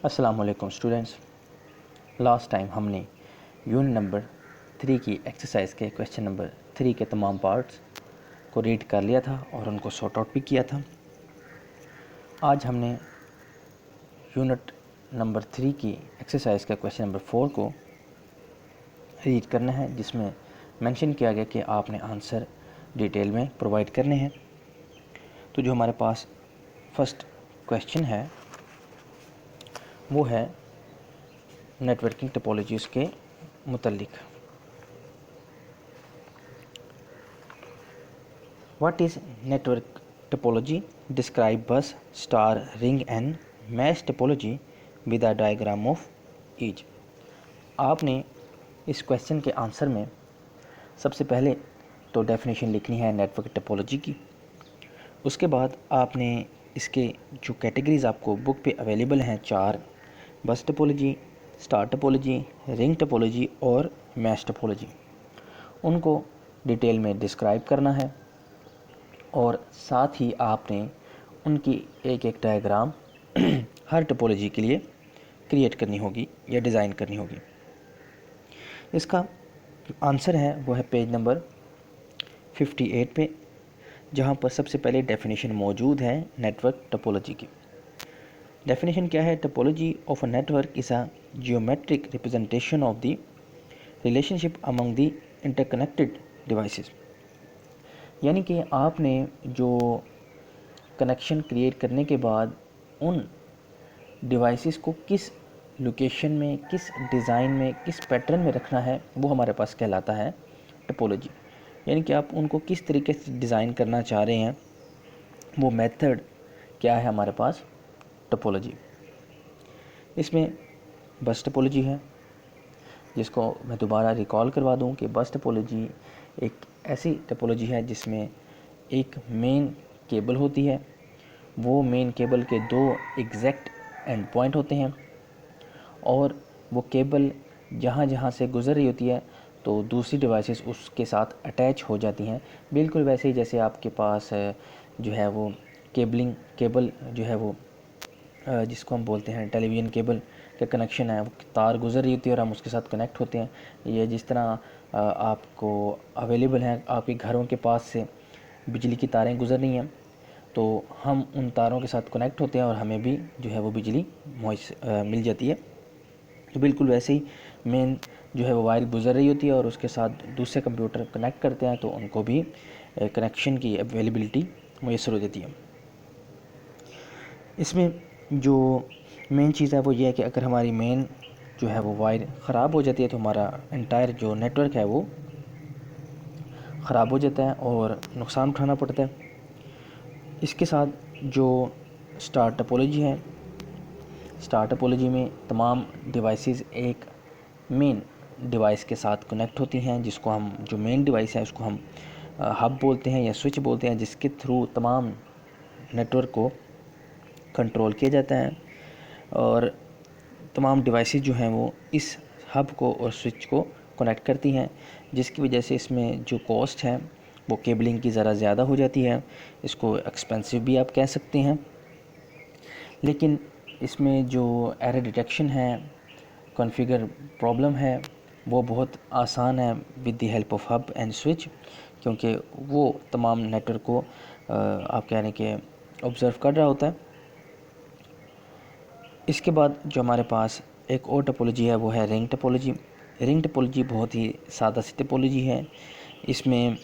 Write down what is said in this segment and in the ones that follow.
अस्सलामुअलैकुम students. Last time हमने unit number 3 की एक्सरसाइज के क्वेश्चन नंबर 3 के तमाम पार्ट्स को रीड कर लिया था और उनको सॉर्ट आउट भी किया था। आज हमने यूनिट नंबर 3 की एक्सरसाइज का क्वेश्चन नंबर 4 को रीड करना है, जिसमें मेंशन किया गया कि आपने आंसर डिटेल में प्रोवाइड करने हैं। तो जो हमारे पास फर्स्ट क्वेश्चन है वो है नेटवर्किंग टोपोलॉजीज़ के मुतल्लिक। What is network topology? Describe bus, star, ring and mesh topology with a diagram of each. आपने इस क्वेश्चन के आंसर में सबसे पहले तो डेफिनेशन लिखनी है नेटवर्क टोपोलॉजी की। उसके बाद आपने इसके जो कैटेगरीज आपको बुक पे अवेलेबल हैं 4, बस topology, star topology, ring topology और मैश टोपोलॉजी, उनको डिटेल में डिस्क्राइब करना है और साथ ही आपने उनकी एक एक डायग्राम हर टोपोलॉजी के लिए क्रिएट करनी होगी या डिज़ाइन करनी होगी। इसका आंसर है वो है पेज नंबर 58 पे, जहाँ पर सबसे पहले डेफिनेशन मौजूद है नेटवर्क टोपोलॉजी की। डेफिनेशन क्या है? Topology of a network is a geometric representation of the relationship among the interconnected devices. यानी कि आपने जो कनेक्शन क्रिएट करने के बाद उन डिवाइसेस को किस लोकेशन में, किस डिज़ाइन में, किस पैटर्न में रखना है, वो हमारे पास कहलाता है टोपोलॉजी। यानी कि आप उनको किस तरीके से डिज़ाइन करना चाह रहे हैं, वो मेथड क्या है हमारे पास टोपोलॉजी। इसमें बस टोपोलॉजी है, जिसको मैं दोबारा रिकॉल करवा दूं कि बस टोपोलॉजी एक ऐसी टोपोलॉजी है जिसमें एक मेन केबल होती है। वो मेन केबल के 2 एग्जैक्ट एंड पॉइंट होते हैं और वो केबल जहाँ जहाँ से गुज़र रही होती है तो दूसरी डिवाइसेस उसके साथ अटैच हो जाती हैं। बिल्कुल वैसे ही जैसे आपके पास जो है वो केबल जो है वो जिसको हम बोलते हैं टेलीविज़न केबल का कनेक्शन है, वो तार गुज़र रही होती है और हम उसके साथ कनेक्ट होते हैं। ये जिस तरह आपको अवेलेबल है, आपके घरों के पास से बिजली की तारें गुज़र रही हैं तो हम उन तारों के साथ कनेक्ट होते हैं और हमें भी जो है वो बिजली मिल जाती है। तो बिल्कुल वैसे ही मेन जो है वो वायर गुज़र रही होती है और उसके साथ दूसरे कंप्यूटर कनेक्ट करते हैं तो उनको भी कनेक्शन की अवेलेबिलिटी मुयसर हो जाती है। इसमें जो मेन चीज़ है वो ये है कि अगर हमारी मेन जो है वो वायर ख़राब हो जाती है तो हमारा एंटायर जो नेटवर्क है वो ख़राब हो जाता है और नुकसान उठाना पड़ता है। इसके साथ जो स्टार टोपोलॉजी है, स्टार टोपोलॉजी में तमाम डिवाइसेस एक मेन डिवाइस के साथ कनेक्ट होती हैं, जिसको हम जो मेन डिवाइस है उसको हम हब बोलते हैं या स्विच बोलते हैं, जिसके थ्रू तमाम नेटवर्क को कंट्रोल किया जाता है और तमाम डिवाइसेस जो हैं वो इस हब को और स्विच को कनेक्ट करती हैं, जिसकी वजह से इसमें जो कॉस्ट है वो केबलिंग की ज़रा ज़्यादा हो जाती है। इसको एक्सपेंसिव भी आप कह सकते हैं, लेकिन इसमें जो एरर डिटेक्शन है, कॉन्फ़िगर प्रॉब्लम है, वो बहुत आसान है with the help of hub and switch, क्योंकि वो तमाम नेटवर्क को आप कह रहे हैं कि ऑब्ज़र्व कर रहा होता है। इसके बाद जो हमारे पास एक और टोपोलॉजी है वो है रिंग टोपोलॉजी। रिंग टोपोलॉजी बहुत ही सादा सी टोपोलॉजी है। इसमें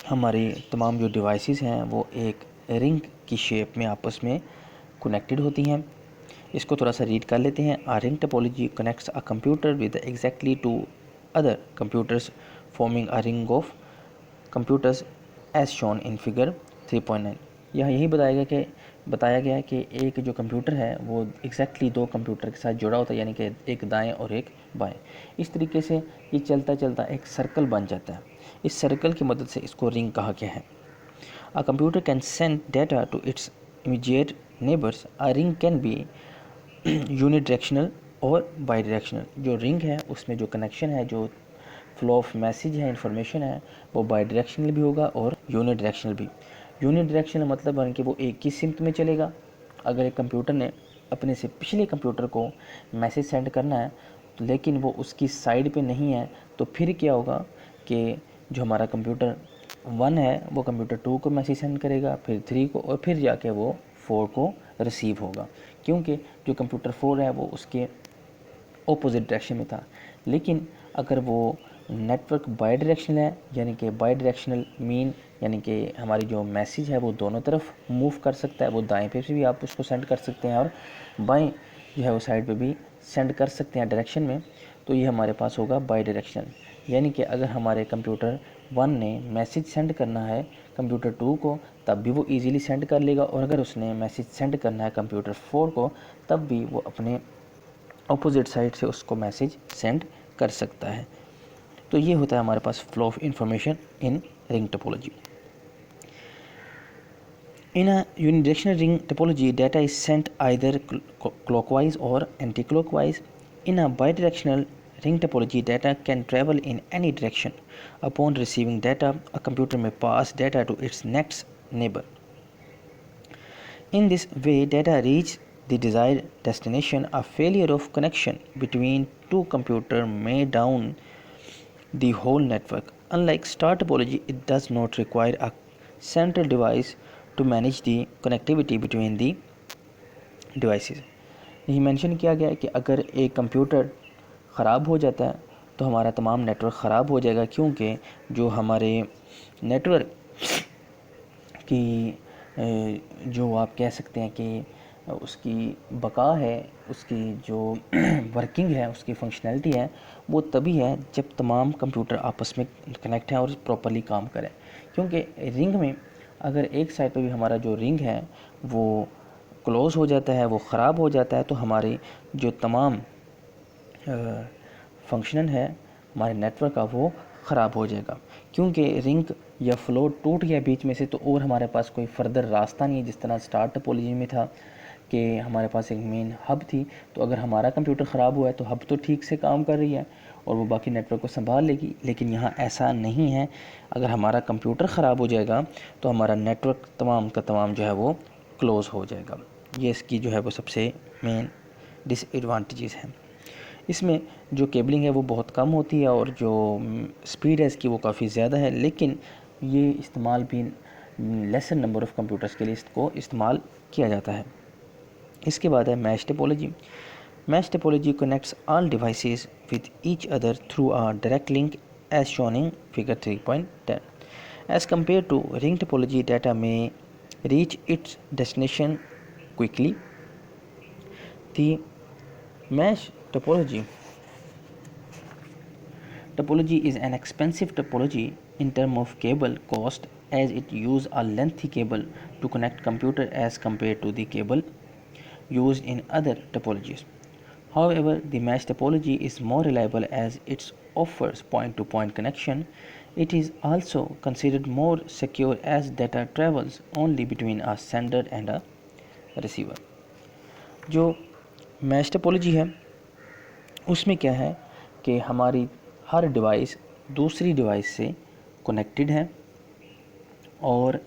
हमारी तमाम जो डिवाइसेस हैं वो एक रिंग की शेप में आपस में कनेक्टेड होती हैं। इसको थोड़ा सा रीड कर लेते हैं। A ring topology connects a computer with exactly two other computers forming a ring of computers as shown in figure 3.9। यहाँ यही बताया गया है कि एक जो कंप्यूटर है वो एग्जैक्टली 2 कंप्यूटर के साथ जुड़ा होता है, यानी कि एक दाएं और एक बाएं। इस तरीके से ये चलता चलता एक सर्कल बन जाता है। इस सर्कल की मदद से इसको रिंग कहा गया है। A computer can send data to its immediate neighbours. A ring can be unidirectional और बाई डायरेक्शनल। जो रिंग है उसमें जो कनेक्शन है, जो फ्लो ऑफ मैसेज है, इंफॉर्मेशन है, वो बाई डायरेक्शनल भी होगा और यूनिडायरेक्शनल भी। यूनिडायरेक्शनल मतलब है कि वो एक ही सिमत में चलेगा। अगर एक कंप्यूटर ने अपने से पिछले कंप्यूटर को मैसेज सेंड करना है, लेकिन वो उसकी साइड पे नहीं है, तो फिर क्या होगा कि जो हमारा कंप्यूटर 1 है वो कंप्यूटर 2 को मैसेज सेंड करेगा, फिर 3 को, और फिर जाके वो 4 को रिसीव होगा, क्योंकि जो कंप्यूटर 4 है वो उसके ऑपोजिट डायरेक्शन में था। लेकिन अगर वो नेटवर्क बाई डायरेक्शनल है, यानी कि बाई डायरेक्शनल मीन यानी कि हमारी जो मैसेज है वो दोनों तरफ मूव कर सकता है, वो दाएं पे से भी आप उसको सेंड कर सकते हैं और बाएं जो है वो साइड पे भी सेंड कर सकते हैं डायरेक्शन में, तो ये हमारे पास होगा बाई डायरेक्शनल। यानी कि अगर हमारे कंप्यूटर 1 ने मैसेज सेंड करना है कंप्यूटर 2 को, तब भी वो इजीली सेंड कर लेगा, और अगर उसने मैसेज सेंड करना है कंप्यूटर 4 को, तब भी वो अपने ऑपोजिट साइड से उसको मैसेज सेंड कर सकता है। तो ये होता है हमारे पास flow of information in ring topology. In a unidirectional ring topology, data is sent either clockwise or anti-clockwise. In a bidirectional ring topology, data can travel in any direction. Upon receiving data, a computer may pass data to its next neighbor. In this way, data reach the desired destination. A failure of connection between two computers may down the whole network. Unlike star topology, it does not require a central device to manage the connectivity between the devices. यही mention किया गया है कि अगर एक computer ख़राब हो जाता है तो हमारा तमाम नेटवर्क ख़राब हो जाएगा, क्योंकि जो हमारे नेटवर्क की जो आप कह सकते हैं कि उसकी बका है, उसकी जो वर्किंग है, उसकी फंक्शनैलिटी है, वो तभी है जब तमाम कंप्यूटर आपस में कनेक्ट हैं और प्रॉपरली काम करें। क्योंकि रिंग में अगर एक साइड पे भी हमारा जो रिंग है वो क्लोज़ हो जाता है, वो ख़राब हो जाता है, तो हमारी जो तमाम फंक्शन है हमारे नेटवर्क का वो ख़राब हो जाएगा। क्योंकि रिंग या फ्लो टूट गया बीच में से, तो और हमारे पास कोई फर्दर रास्ता नहीं है। जिस तरह स्टार टोपोलॉजी में था कि हमारे पास एक मेन हब थी, तो अगर हमारा कंप्यूटर ख़राब हुआ है तो हब तो ठीक से काम कर रही है और वो बाकी नेटवर्क को संभाल लेगी, लेकिन यहाँ ऐसा नहीं है। अगर हमारा कंप्यूटर ख़राब हो जाएगा तो हमारा नेटवर्क तमाम का तमाम जो है वो क्लोज़ हो जाएगा। ये इसकी जो है वो सबसे मेन डिसएडवांटेजेस हैं। इसमें जो केबलिंग है वो बहुत कम होती है और जो स्पीड है इसकी वो काफ़ी ज़्यादा है, लेकिन ये इस्तेमाल भी लेसर नंबर ऑफ़ कंप्यूटर्स के लिए इसको इस्तेमाल किया जाता है। इसके बाद है mesh topology. Mesh topology connects all devices with each other through a direct link as shown in figure 3.10. As compare to ring topology, data में reach its destination quickly. The mesh topology is an expensive topology in terms of cable cost, as it uses a lengthy cable to connect computer as compared to the cable used in other topologies. However, the mesh topology is more reliable as it offers point-to-point connection. It is also considered more secure as data travels only between a sender and a receiver. जो mesh topology है उसमें क्या है कि हमारी हर device दूसरी device से connected है, और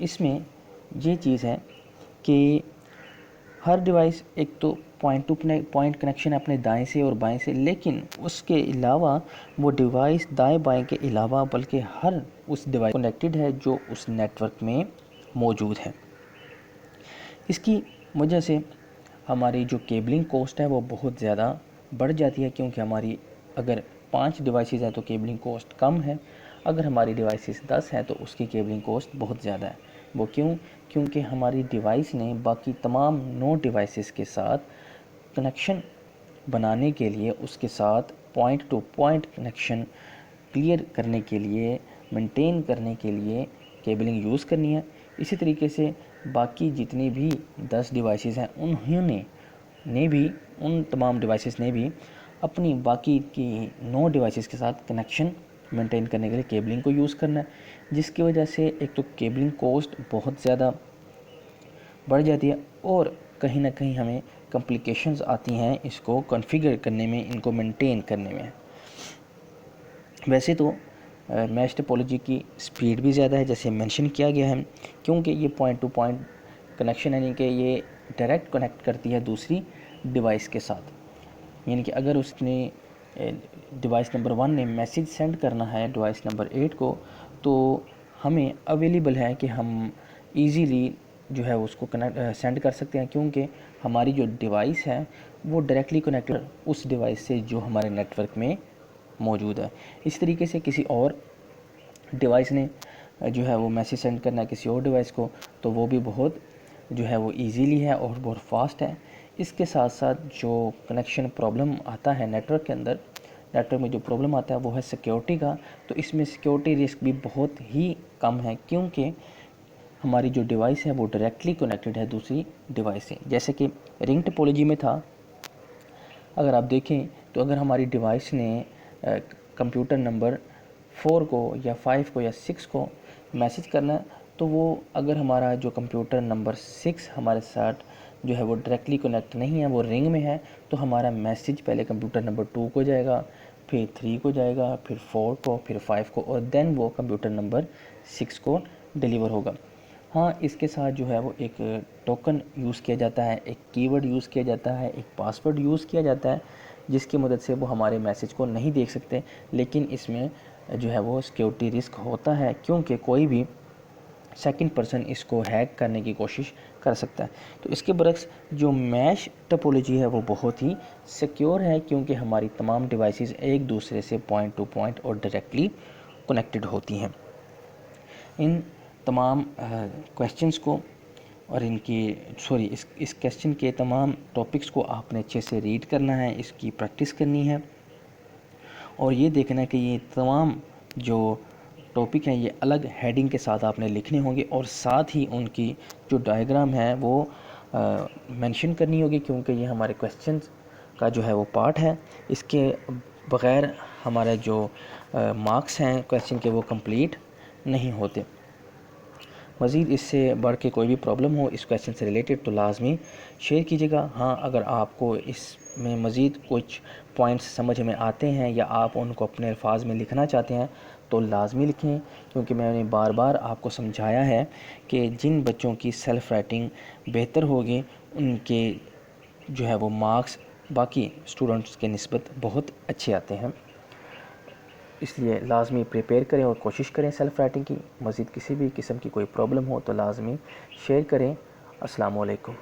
इसमें ये चीज़ है कि हर डिवाइस एक तो पॉइंट टू पॉइंट कनेक्शन है अपने दाएं से और बाएं से, लेकिन उसके अलावा वो डिवाइस दाएं बाएं के अलावा बल्कि हर उस डिवाइस कनेक्टेड है जो उस नेटवर्क में मौजूद है। इसकी वजह से हमारी जो केबलिंग कॉस्ट है वो बहुत ज़्यादा बढ़ जाती है, क्योंकि हमारी अगर 5 डिवाइसेस हैं तो केबलिंग कॉस्ट कम है, अगर हमारी डिवाइसेस 10 हैं तो उसकी केबलिंग कॉस्ट बहुत ज़्यादा है। वो क्यों? क्योंकि हमारी डिवाइस ने बाकी तमाम 9 डिवाइसेस के साथ कनेक्शन बनाने के लिए, उसके साथ point two point connection clear करने के लिए, मेंटेन करने के लिए केबलिंग यूज़ करनी है। इसी तरीके से बाकी जितनी भी 10 डिवाइसेस हैं उन तमाम डिवाइसेस ने भी अपनी बाकी की 9 डिवाइसेस के साथ कनेक्शन मेंटेन करने के लिए केबलिंग को यूज़ करना है, जिसकी वजह से एक तो केबलिंग कॉस्ट बहुत ज़्यादा बढ़ जाती है और कहीं ना कहीं हमें कॉम्प्लिकेशंस आती हैं इसको कॉन्फ़िगर करने में, इनको मेंटेन करने में। वैसे तो मैश टोपोलॉजी की स्पीड भी ज़्यादा है जैसे मेंशन किया गया है, क्योंकि ये पॉइंट टू पॉइंट कनेक्शन यानी कि ये डायरेक्ट कनेक्ट करती है दूसरी डिवाइस के साथ। यानी कि अगर उसने डिवाइस नंबर 1 ने मैसेज सेंड करना है डिवाइस नंबर 8 को, तो हमें अवेलेबल है कि हम इजीली जो है उसको कनेक्ट सेंड कर सकते हैं, क्योंकि हमारी जो डिवाइस है वो डायरेक्टली कनेक्टेड उस डिवाइस से जो हमारे नेटवर्क में मौजूद है। इस तरीके से किसी और डिवाइस ने जो है वो मैसेज सेंड करना है किसी और डिवाइस को, तो वो भी बहुत जो है वो इजीली है और बहुत फास्ट है। इसके साथ साथ जो कनेक्शन प्रॉब्लम आता है नेटवर्क के अंदर, नेटवर्क में जो प्रॉब्लम आता है वो है सिक्योरिटी का। तो इसमें सिक्योरिटी रिस्क भी बहुत ही कम है, क्योंकि हमारी जो डिवाइस है वो डायरेक्टली कनेक्टेड है दूसरी डिवाइस से। जैसे कि रिंग टोपोलॉजी में था, अगर आप देखें तो अगर हमारी डिवाइस ने कंप्यूटर नंबर 4 को या 5 को या 6 को मैसेज करना है, तो वो अगर हमारा जो कंप्यूटर नंबर 6 हमारे साथ जो है वो डायरेक्टली कनेक्ट नहीं है, वो रिंग में है, तो हमारा मैसेज पहले कंप्यूटर नंबर 2 को जाएगा, फिर 3 को जाएगा, फिर 4 को, फिर 5 को, और देन वो कंप्यूटर नंबर 6 को डिलीवर होगा। हाँ, इसके साथ जो है वो एक टोकन यूज़ किया जाता है, एक कीवर्ड यूज़ किया जाता है, एक पासवर्ड यूज़ किया जाता है, जिसकी मदद से वो हमारे मैसेज को नहीं देख सकते। लेकिन इसमें जो है वो सिक्योरिटी रिस्क होता है, क्योंकि कोई भी सेकंड पर्सन इसको हैक करने की कोशिश कर सकता है। तो इसके बरक्स जो मैश टोपोलॉजी है वो बहुत ही सिक्योर है, क्योंकि हमारी तमाम डिवाइसेस एक दूसरे से पॉइंट टू पॉइंट और डायरेक्टली कनेक्टेड होती हैं। इन तमाम क्वेश्चंस को और इस क्वेश्चन के तमाम टॉपिक्स को आपने अच्छे से रीड करना है, इसकी प्रैक्टिस करनी है, और ये देखना है कि ये तमाम जो टॉपिक हैं ये अलग हेडिंग के साथ आपने लिखने होंगे, और साथ ही उनकी जो डायग्राम है वो मेंशन करनी होगी, क्योंकि ये हमारे क्वेश्चंस का जो है वो पार्ट है। इसके बग़ैर हमारे जो मार्क्स हैं क्वेश्चन के वो कंप्लीट नहीं होते। मज़ीद इससे बढ़ के कोई भी प्रॉब्लम हो इस क्वेश्चन से रिलेटेड तो लाजमी शेयर कीजिएगा। हाँ, अगर आपको इसमें मज़ीद कुछ पॉइंट्स समझ में आते हैं या आप उनको अपने अल्फाज में लिखना चाहते हैं तो लाजमी लिखें, क्योंकि मैंने बार बार आपको समझाया है कि जिन बच्चों की सेल्फ़ राइटिंग बेहतर होगी उनके जो है वो मार्क्स बाकी स्टूडेंट्स के निस्बत बहुत अच्छे आते हैं। इसलिए लाजमी प्रिपेयर करें और कोशिश करें सेल्फ़ राइटिंग की। मज़ीद किसी भी किस्म की कोई प्रॉब्लम हो तो लाजमी शेयर करें। अस्सलाम वालेकुम।